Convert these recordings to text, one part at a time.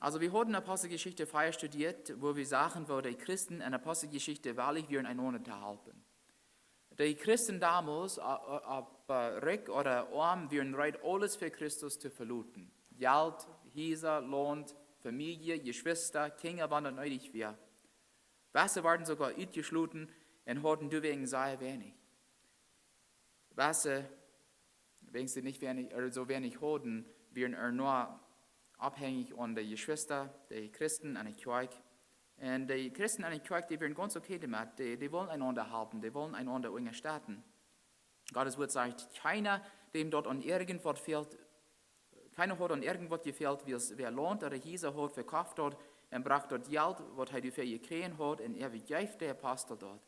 Also wir haben Apostelgeschichte 4 studiert, wo wir sagen, wo die Christen in Apostelgeschichte wahrlich wir einander halten. Die Christen damals, ob reich oder arm, wir bereit, alles für Christus zu verluten. Geld, Häuser, Lohn, Familie, Geschwister, Kinder, wann das nötig wäre. Wasser waren sogar ausgeschlossen und hatten deswegen sehr wenig. Wasser, wenn sie nicht wenig, oder so wenig hatten, wären nur abhängig von den Geschwistern, die Christen an der Kirche. Und die Christen an der Kirche, die werden ganz okay damit. Die wollen einander helfen, die wollen einander unterstützen. Gottes Wort sagt, keiner, dem dort an irgendwas fehlt, keiner hat an irgendwas gefehlt, wer lohnt oder Häuser hat verkauft dort und brachte dort Geld, was er dafür gekriegt hat, und er begreift der Apostel dort.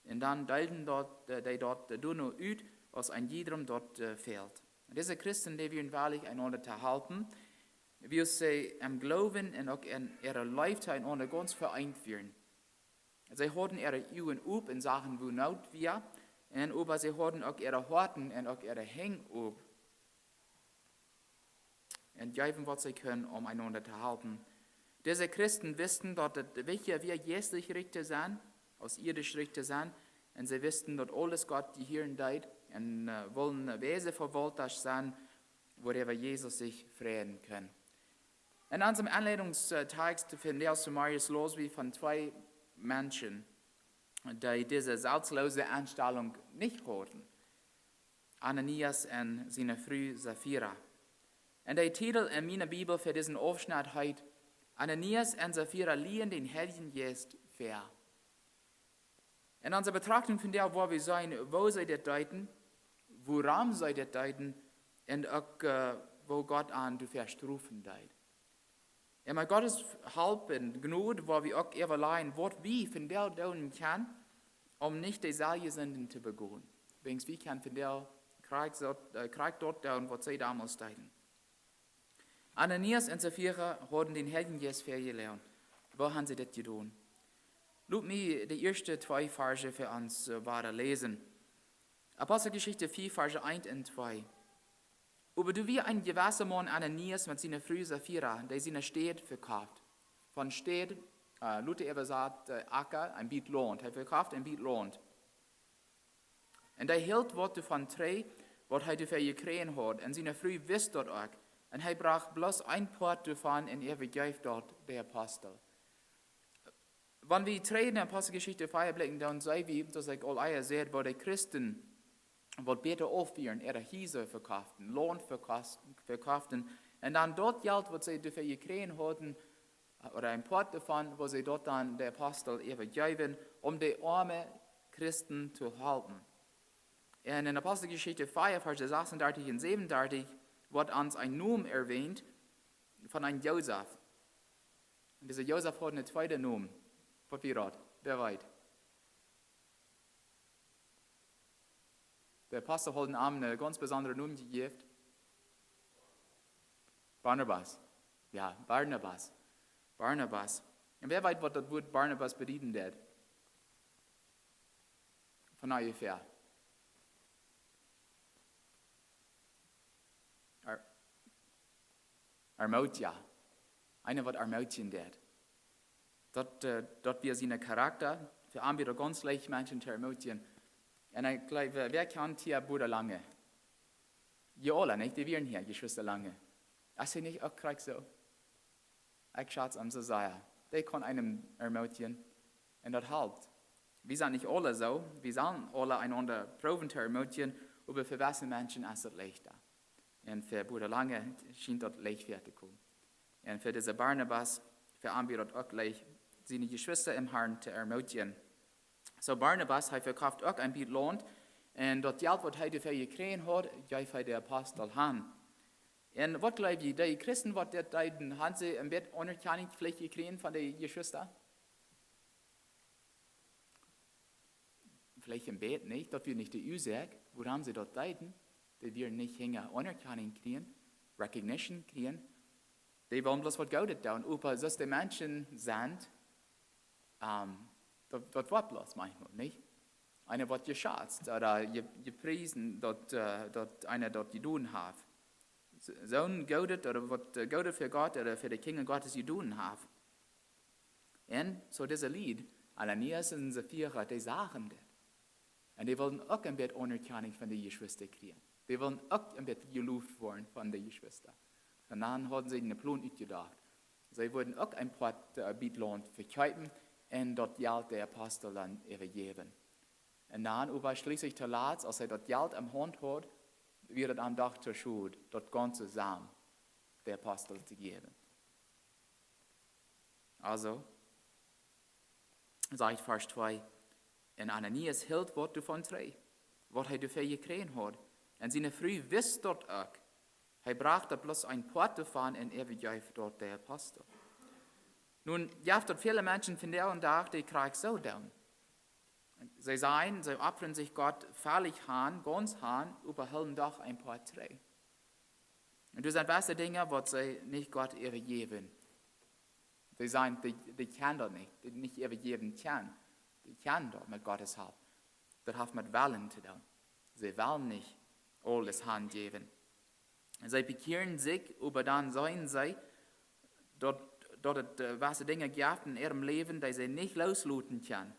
Und dann teilten die dort nur aus, was ein jedem dort fehlt. Und diese Christen, die werden wahrlich einander zu halten, wie sie im Glauben und auch in ihrer Lifetime einander ganz vereint werden. Sie hatten ihre Augen auf in Sachen, wo not wir, und aber sie hatten auch ihre Horten und auch ihre Hänge auf. Und geben, was sie können, um einander zu halten. Diese Christen wussten, dass welche wir geistlich Richter sind, aus irdisch Richter sind, und sie wussten, dass alles Gott die hier deit und wollen Wesen verwaltet sein, worüber Jesus sich freuen kann. In unserem Anleitungstext finden wir Marius los wie von zwei Menschen, die diese salzlose Anstellung nicht hatten. Ananias und seine Frau Sapphira. Und der Titel in meiner Bibel für diesen Aufschnitt heißt, Ananias und Sapphira liehen den Heiligen Geist fair. In unserer Betrachtung von der, wo wir sein, wo sie das deuten, woran sie das deuten, und auch, wo Gott an du verstrufen deit. Und mit Gottes Hilfe und Gnade, wo wir auch überlegen, was wir von der tun können, um nicht dieselben Sünden zu begehen. Wenigstens wir können von der Krieg dort tun, was sie damals deuten. Ananias und Sapphira haben den Heiligen Geist vergelernt. Wo haben sie das getan? Lass mich die ersten zwei Verse für uns weiter lesen. Apostelgeschichte 4, Verse 1 und 2. Aber du wie ein gewisser Mann Ananias mit seiner Frau Sapphira, der seine Städt verkauft. Von Städt, Luther übersagt, Acker, ein Biet lohnt. Er verkauft ein Biet lohnt. Und er hielt Worte von drei, was er dafür gekriegt hat. Und seine Frau wusste dort auch. Und er brach bloß ein Port davon und er begreift dort der Apostel. Wenn wir drei in der Apostelgeschichte blicken, dann sehen wir, dass ich all eier seht, wo die Christen wat beter aufführen, ihre Häuser verkauften, Lohn verkauften, und dann dort Geld, was sie dafür gekriegt hatten, oder ein Port davon, wo sie dort dann der Apostel übergeben, um die armen Christen zu halten. Und in Apostelgeschichte 4, Verse 36 und 37, wird uns ein Namen erwähnt von einem Josef. Und dieser Josef hat einen zweiten Namen. Was wir dort? Wer weiß? Der Pastor hat den Namen einen ganz besonderen Namen gegeben. Barnabas. Ja, Barnabas. Barnabas. Und wer weiß, was das Wort Barnabas bedeuten wird? Von ungefähr. Armotia. Einer wird Armotien wird. Dort wir seine Charakter, für Anbieter ganz leicht Menschen zu Armotien. Und ich glaube, wer kennt hier Bruder Lange? Ihr alle, nicht? Die wären hier, Geschwister Lange. Ist nicht auch gleich so? Ich schaue am so sehr. Die kann einem Armotien und das hilft. Wir sind nicht alle so. Wir sind alle einander proben zu Armotien, aber für welche Menschen ist das leichter. Und für Bruder Lange schien das leicht zu kommen. Und für diese Barnabas, für Anbieter auch gleich, seine Geschwister im Herrn zu ermutigen. So Barnabas hat verkauft auch ein Biet lohnt, und das Geld, was er dafür gekriegt hat, gab er der Apostel an. Und was glaubt ihr, die Christen, was dort deuten, haben sie ein Bett Anerkennung vielleicht gekriegt von den Geschwistern? Vielleicht im Bett nicht, das wird nicht die Ursache. Wo haben sie dort deuten? Die werden nicht länger Anerkennung kriegen, Recognition kriegen. Die wollen bloß was Gutes tun. Aber dass die Menschen sind, das wird bloß manchmal, nicht? Einer wird geschätzt oder gepriesen, dass einer dort getan hat. zo'n godet, oder wat godet voor God, oder voor de Kinder Gottes gedaan heeft. En zo deze lied, Ananias en Sapphira, die zagen dit. En die wilden ook een beetje onderkenning van de geschwister krijgen. Die wilden ook een beetje geloofd worden van de geschwister. En dan hadden ze een plan uitgedacht. Zij wilden ook een paar biedland verkaufen en dat geld der Apostel dan übergeben. En dan war schließlich te laat, als hij dat geld am Hand had, wird het am Tag zur Schuld, dat ganze Samen der Apostel zu geben. Also, sagt Vers 2, en Ananias hield wat ervan terug, wat hij ervoor gekregen had. En zijn vrouw wist dat ook. Hij bracht er bloß een paar ervan en overgaf dat der Apostel. Nun, je hebt dat viele Menschen von der und Tag, die krijgen so doen. Sie opfern sich Gott völlig an, ganz an, überhalten doch ein paar Tränen. Und das sind weiße Dinge, was sie nicht Gott übergeben. Sie sagen, die kennen das nicht übergeben können. Die kennen das mit Gottes Hilfe. Das hat mit Willen zu tun. Sie wollen nicht alles Hand geben. Sie bekehren sich, aber dann sagen sie, dass es weiße Dinge gibt in ihrem Leben, die sie nicht loslassen können.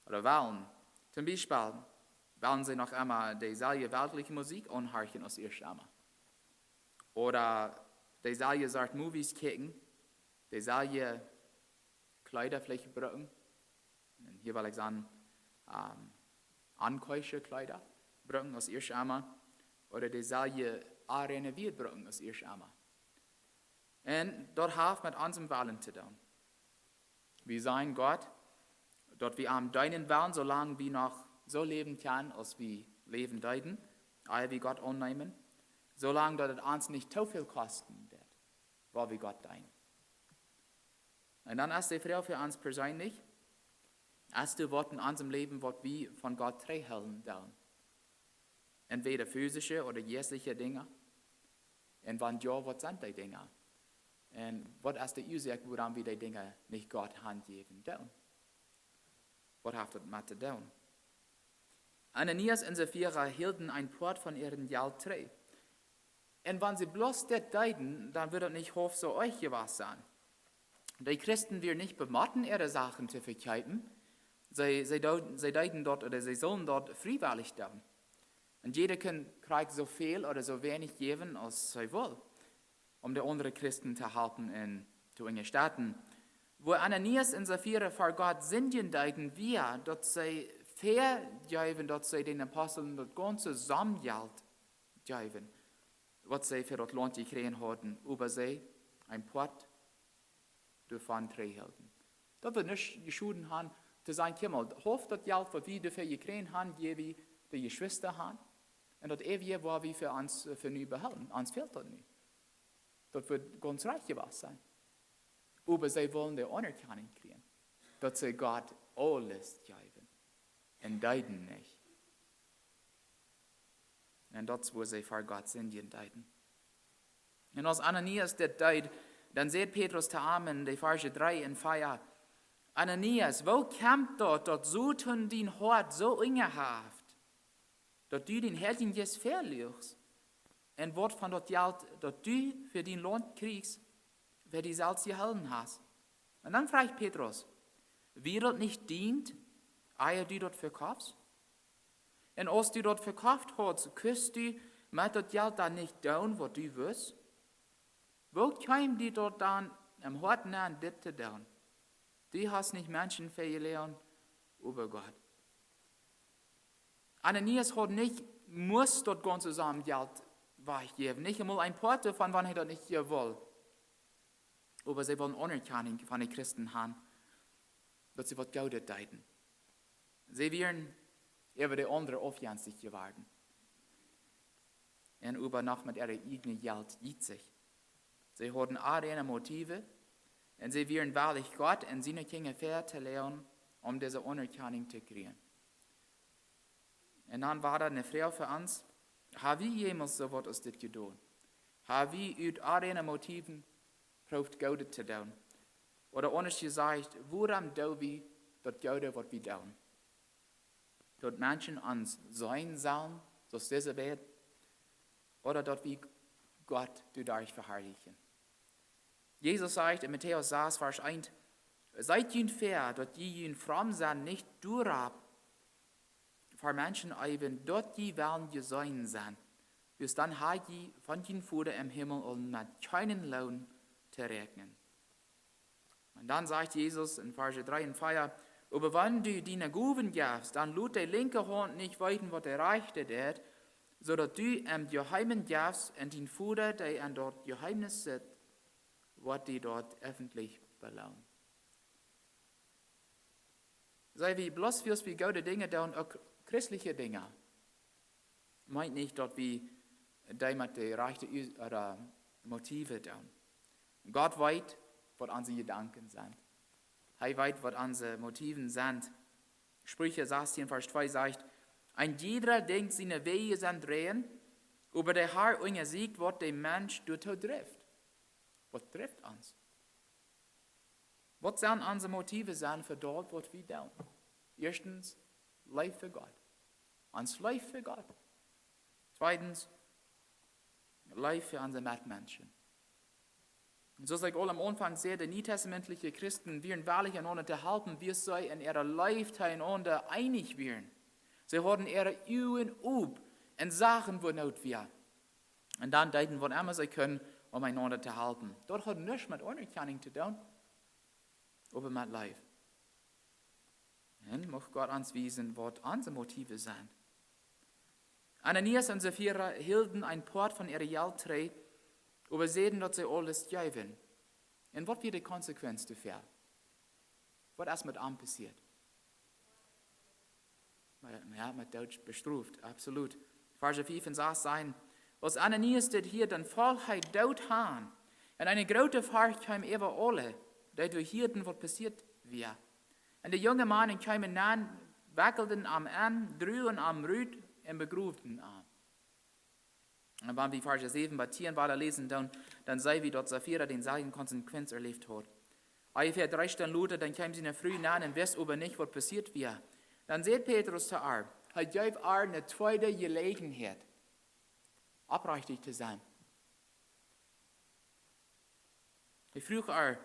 Oder wollen. Zum Beispiel wollen sie noch einmal dieselbe weltliche Musik anhören aus ihr Stamme. Oder dieselbe Art Movies kicken, dieselbe Kleider vielleicht brauchen. Hier will ich sagen, ankäusche Kleider brauchen aus ihr Stamme. Oder dieselbe Arena wird brauchen aus ihr Stamme. Und dort hat mit unserem Willen zu tun. Wir sagen Gott, dort wir am deinen Willen, solange wir noch so leben können, als wir leben deuten, all wie Gott annehmen, solange dort es uns nicht so viel kosten wird, weil wir Gott deuten. Und dann ist die Frage für uns persönlich, hast du was in unserem Leben, was wir von Gott trennen sollen? Entweder physische oder geistliche Dinge. Und wenn ja, was sind die Dinge? Und was ist die Ursache, woran wir die Dinge nicht Gott handgeben sollen? Was hat das mit zu tun? Ananias und Sapphira hielten ein Port von ihren Geld zurück. Und wenn sie bloß das deuten, dann wird es nicht hoch so euch gewesen sein. Die Christen werden nicht bematten, ihre Sachen zu verkaufen. Sie deuten dort oder sie sollen dort freiwillig tun. Und jeder kriegt so viel oder so wenig geben, als sie will, um die anderen Christen zu helfen und zu unterstützen. Wo Ananias und Sapphira vor Gott singen deuten wir, dass sie vergeben, dass sie den Aposteln das ganze Sammengeld geben, was sie für das Land gekriegt hatten, über sie ein Port davon trägelten. Das wird nicht geschoben haben, zu sagen, Kimmel, hoff das Geld, was wir dafür gekriegt haben, gebe die Geschwister haben, und das ewige, was wir für uns für nie behalten. Uns fehlt das nicht. Das wird ganz reich gewesen sein. Aber sie wollen die Anerkennung kriegen, dass sie Gott alles geben und deuten nicht. Und das ist, wo sie vor Gott sind, die deuten. Und als Ananias das deut, dann sieht Petrus zu Amen, die Verse 3 und 4, Ananias, wo kommt dort, dass so tun dein Hort so ungehaft, dass du den Herrn jetzt verlierst? Und was von dort Geld, dass du für dein Land kriegst, wer die selbst gehalten hast. Und dann fragt Petrus, wie das nicht dient, ehe du dort verkaufst? Und als du dort verkauft hast, küsst du mit das Geld dann nicht tun, was du willst? Wo kämen die dort dann am Horten an, das zu tun? Du hast nicht Menschen verloren über Gott. Ananias hat nicht, muss dort ganz zusammen Geld weggeben. Nicht einmal ein Porte von wann er das nicht will. Aber sie wollen Anerkennung von den Christen haben, dass sie was Gutes deuten. Sie werden über die anderen aufjänstig geworden. Und über noch mit ihrem eigenen Geld geht sich. Sie hatten andere Motive und sie werden wahrlich Gott und seine Kinder fair zu lernen, um diese Anerkennung zu kriegen. Und dann war da eine Frage für uns, haben wir jemals so etwas getan? Haben wir aus anderen Motiven probiert, Gutes zu tun? Oder anders gesagt, woran tun wir das Gute, was wir tun? Dass Menschen uns sein sollen, dass diese Welt, oder dass wir Gott du dadurch verherrlichen. Jesus sagt in Matthäus 6, Vers 1, seid jün fair, dort die jün fromm sein, nicht durab, für Menschen eiben, dort die werden je sein sein. Bis dann hat je von jün Fuder im Himmel und mit keinen Lohn zu rechnen. Und dann sagt Jesus in Vers 3 und 4, aber wenn du deine Guben gibst, dann lud die linke Hand nicht weiten, was der rechte tät, so dass du im Geheimen gibst und den Fuder, der an dort Geheimnis sitzt, was die dort öffentlich belohnt. Sei wie bloß fürs wie gute Dinge da und auch christliche Dinge. Meint nicht dort wie die mit den rechten oder Motive da. Gott weiß, was unsere Gedanken sind. Er weiß, was unsere Motiven sind. Sprüche 16, Vers 2 sagt, ein jeder denkt, seine Wege sind drehen, aber der Herr untersiegt, was der Mensch dazu trifft. Was trifft uns? Was sind unsere Motive sein für dort, was wir tun? Erstens, Life für Gott. Uns Life für Gott. Zweitens, Life für unsere Mitmenschen. Und so sagt am Anfang sehr, die neutestamentlichen Christen werden wahrlich einander zu helfen, wie sie in ihrer Life einander einig werden. Sie haben ihre Üben up in Sachen, wo not wir. Und dann deuten, wo immer sie können, um einander zu helfen. Dort hat nichts mit Anerkennung zu tun, aber mit Life. Und muss Gott uns wissen, was unsere Motive sind. Ananias und Sapphira hielten ein Port von ihrer Jaltrei, aber sehen, dass sie alles geben. Und was wird die Konsequenz dafür? Was ist mit ihm passiert? Ja, mit Deutsch bestraft, absolut. Vers 5 und 6 sein, was Ananias dort hier, dann voll er dort haben. Und eine große Fahrt kam über alle, die durch hierden, was passiert wäre. Und die jungen Männer kamen nahe, wackelten am an, drüben am Rüd und begrubten an. Und wenn wir Vers 7 bei Tieren weiter lesen, dann sei wie dort Sapphira den selben Konsequenz erlebt hat. Ungefähr 3 Stunden Luther, dann kamen sie in der Früh nahe und wissen aber nicht, was passiert wäre. Dann sagt Petrus zu ihr, er gibt ihr eine zweite Gelegenheit, aufrichtig zu sein. Ich frage ihr,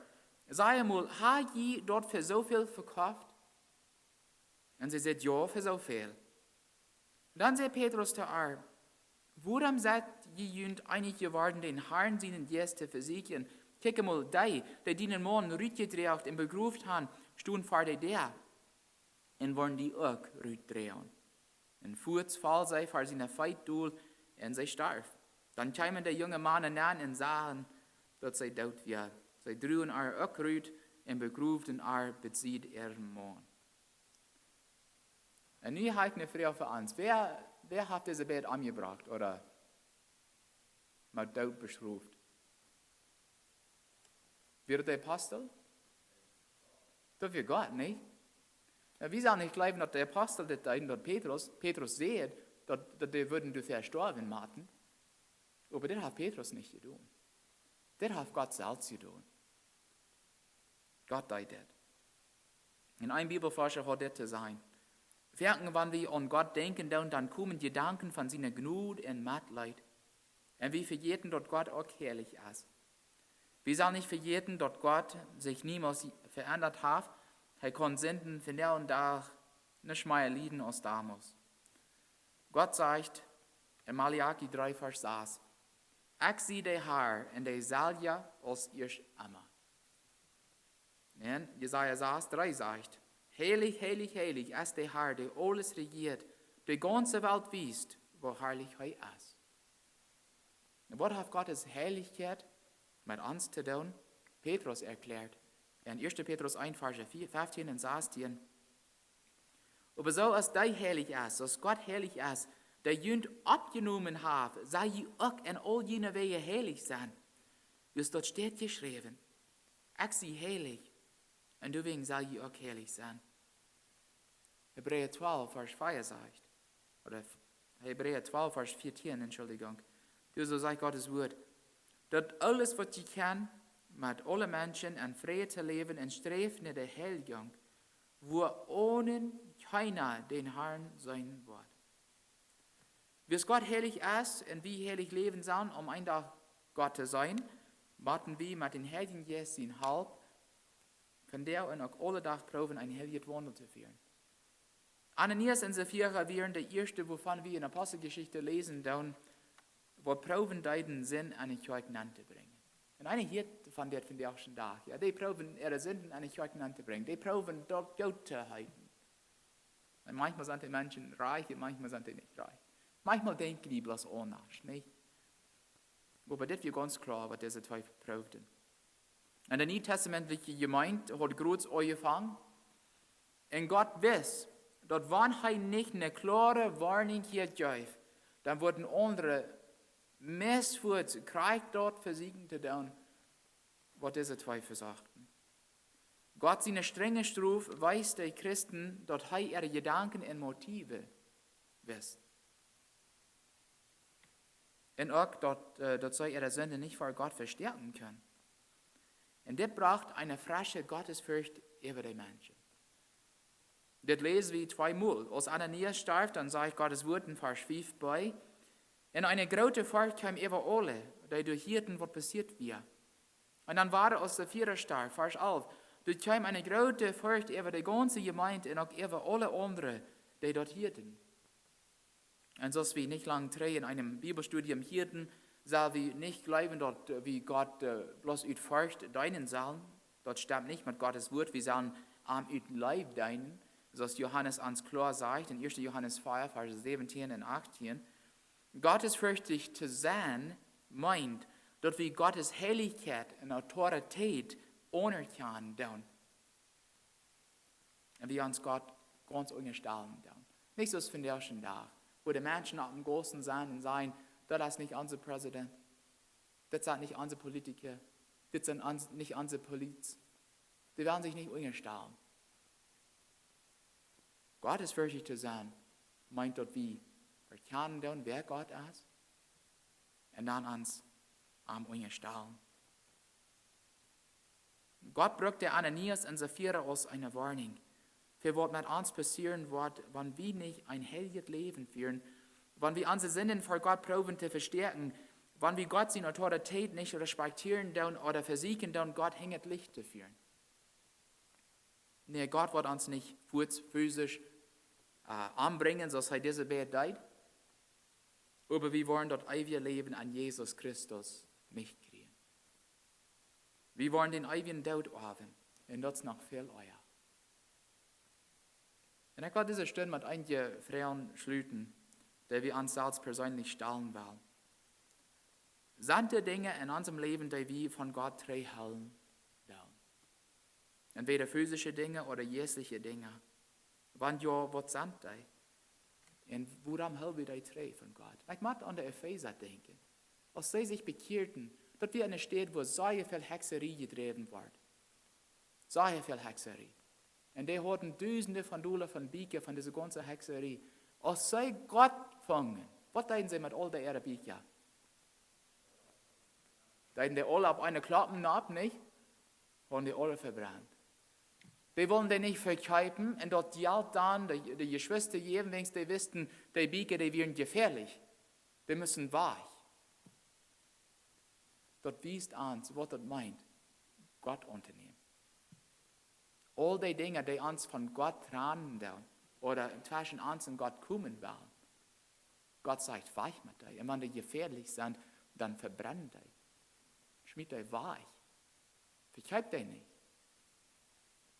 sei einmal, hat ihr dort für so viel verkauft? Und sie sagt, ja, für so viel. Und dann sagt Petrus zu ihr, warum seid ihr einig geworden, den Herrn seinen Gäste zu versichern? Kicke mal, die den Mann rütgedreht und begruft haben, stehen vor dir. Und wollen die auch rütdrehen. Und kurz fall sie vor seiner Feitduhl und sie starb. Dann kamen die jungen Männer nahe und sahen, dass sie dort war. Sie drühen ihr auch rüt und begruften ihr bezieht ihren Mann. Und nun habe ich eine Frage für uns. Wer hat diese Bett angebracht oder mit Tod bestraft? Wird der Apostel? Das wird Gott, nicht? Ja, wir sollen nicht glauben, dass der Apostel, dass Petrus sieht, dass die würden dafür sterben, Martin. Aber das hat Petrus nicht getan. Das hat Gott selbst getan. Gott tut das. In einem Bibelforscher hat das zu sein. Wenn wir an Gott denken, dann kommen Gedanken von seiner Gnade und Mitleid. Und wir vergessen, dass Gott auch herrlich ist. Wir sollen nicht vergessen, dass Gott sich niemals verändert hat. Er kann senden von der und da nicht mehr Lieden aus damals. Gott sagt in Malachi 3, Vers 6, ich sehe der Herr und der soll ja als ich immer. Und Jesaja 6, 3 sagt, heilig, heilig, heilig ist der Herr, der alles regiert, die ganze Welt wisst, wo herrlich er ist. Und was hat Gottes Heiligkeit mit uns zu tun? Petrus erklärt, in 1. Petrus 1, Vers 15 und 16, aber so als der heilig ist, als Gott heilig ist, der jünd abgenommen hat, sei je auch in all jene Wege heilig sein. Wie es dort steht geschrieben, ich sie heilig, und deswegen soll je auch heilig sein. Hebräer 12, Vers 4 sagt, oder Hebräer 12, Vers 14, Entschuldigung, so sagt Gottes Wort, dass alles, was je kann, mit allen Menschen in Frieden zu leben und strebt nach der Heiligung, wo ohne keiner den Herrn sein wird. Wie es Gott heilig ist und wie heilig leben sollen, um einen Tag Gott zu sein, warten wir mit den Heiligen Geist in Halb, von der und auch alle Tag proben, ein heiliges Wandel zu führen. Ananias und Sapphira wären der erste, wovon wir in der Apostelgeschichte lesen, dann, wo proben deinen Sinn an die Kirche zu bringen. Und eine hier von der auch schon da. Ja, die proben ihre Sünden an die Kirche zu bringen. Die proben dort Gott zu halten. Und manchmal sind die Menschen reich und manchmal sind die nicht reich. Manchmal denken die bloß anders, nicht? Aber das wird ganz klar, was diese zwei proben. Und der neutestamentliche Gemeinde hat groß angefangen. Und Gott weiß, dass wenn er nicht eine klare Warnung hier gibt, dann würden andere Misswurz, Krieg dort versiegen zu tun, was diese zwei versagten. Gott seine strenge Strafe weiß die Christen, dass er ihre Gedanken und Motive weiß. Und auch, dass sie ihre Sünde nicht vor Gott verstärken können. Und das braucht eine frische Gottesfurcht über die Menschen. Das lesen wir zweimal. Als Ananias starb, dann sah ich Gottes Wort in Vers 5 bei. Und eine große Furcht kam über alle, die durchhielten, was passiert war. Und dann war als der Vierer starb, Vers 11, dort kam eine große Furcht über die ganze Gemeinde und auch über alle anderen, die dort hielten. Und so wie nicht lang in einem Bibelstudium hielten, soll wir nicht glauben, dort, wie Gott bloß ut Furcht deinen sollen. Dort stimmt nicht mit Gottes Wort, wir sollen am ut Leib deinen. So was Johannes ans klar sagt, in 1. Johannes 4, Vers 17 und 18. Gottesfürchtig zu sein, meint, dass wir Gottes Heiligkeit und Autorität anerkennen dürfen. Und wir uns Gott ganz unterstellen dürfen. Nicht so von der ersten Tag, wo die Menschen auf dem Großen sind und sagen, das ist nicht unser Präsident, das sind nicht unsere Politiker, das sind nicht unsere Poliz. Die werden sich nicht unterstellen. Gottesfürchtig zu sein, meint dort wie, erkennen dann, wer Gott ist, und dann uns am unterstellen. Gott brauchte Ananias und Sapphira als eine Warnung, für was mit uns passieren wird, wenn wir nicht ein heiliges Leben führen, wenn wir unsere Sinnen vor Gott proben zu verstärken, wenn wir Gott seine Autorität nicht respektieren oder versiegen, dann Gott hängt Licht zu führen. Nee, Gott wird uns nicht physisch anbringen, so sei diese Welt deid. Aber wir wollen dort ewige Leben an Jesus Christus nicht kriegen. Wir wollen den ewigen Tod haben. Und das ist noch viel euer. Und ich werde diese Stunde mit einigen Frauen schließen, die wir uns selbst persönlich stellen wollen. Sind die Dinge in unserem Leben, die wir von Gott trennen wollen? Entweder physische Dinge oder geistliche Dinge. Wann ja, was sind die? Und woran haben wir die trennen von Gott? Ich mag an die Epheser denken. Als sie sich bekehrten, dass wir in einer Stadt, wo sehr viel Hexerie getrieben wird. Sehr viel Hexerie. Und die hatten Tausende von Dollar von Büchern von dieser ganzen Hexerie. Als sie Gott fangen, was tun sie mit all der ihre Bücher? Tun die alle auf eine Klappe ab, nicht? Haben die alle verbrannt. Die wollen die nicht verkaufen und dort Geld dann, die Geschwister geben, wenn die wissen, die Bücher, die werden gefährlich. Die müssen weich. Dort wiest uns, was das meint, Gott unternehmen. All die Dinge, die uns von Gott trennen wollen, oder zwischen uns und Gott kommen wollen, Gott sagt, weich mit dir. Und wenn die gefährlich sind, dann verbrennen die. Schmied die weich. Verkauf die nicht.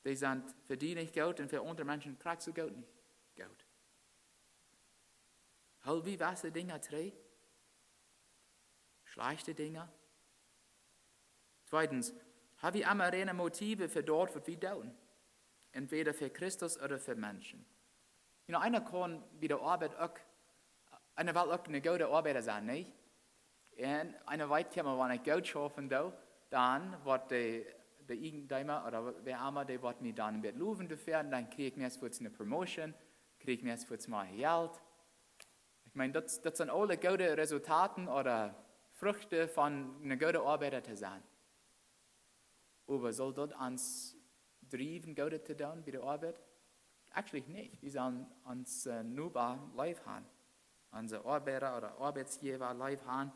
Die sind für die nicht gut und für andere Menschen kriegst du Geld nicht gut. Hol wie was die Dinge drei? Schlechte Dinge. Zweitens, habe ich immer reine Motive für dort, was wir tun. Entweder für Christus oder für Menschen. Einer kann bei der Arbeit auch, einer will auch eine gute Arbeiter sein, nicht? Und einer weiß, wenn ich Geld schaffen will, dann wird der Eigentümer oder wer immer, der wird mir dann mit Löwen werden, dann kriege ich mehr für eine Promotion, kriege ich mehr für mein Geld. Ich meine, das sind alle gute Resultate oder Früchte von einer guten Arbeiter zu sein. Aber soll das uns driven, Gute zu tun bei der Arbeit? Eigentlich nicht. Wir sollen uns nur bei Live haben. Unsere Arbeiter oder Arbeitsgeber live haben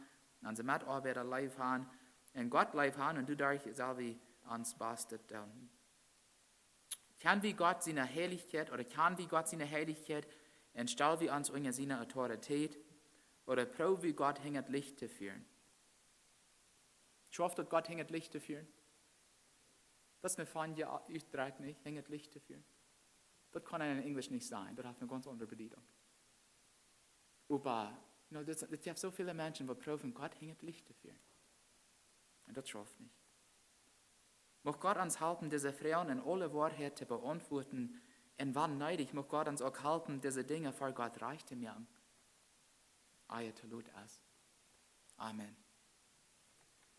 Und sie mit Arbeiter live haben, und Gott live haben, und du darfst selber ans Bastet tun. Kann wie Gott seine Heiligkeit, oder kann wie Gott seine Heiligkeit, und stell wie uns unter seine Autorität, oder pro wie Gott hängt Licht zu führen. Schafft Gott hängt Licht zu führen? Das wir fahren ja Österreich nicht, hängt Licht zu führen. Das kann in Englisch nicht sein, das hat eine ganz andere Bedeutung. Aber es gibt so viele Menschen, die proben, Gott hängt Licht zu führen. Und das schafft nicht. Mag Gott uns helfen, diese Frauen in alle Wahrheit zu beantworten, und wann nötig, mag Gott uns auch helfen, diese Dinge vor Gott reich zu machen. Ayatolut as. Amen.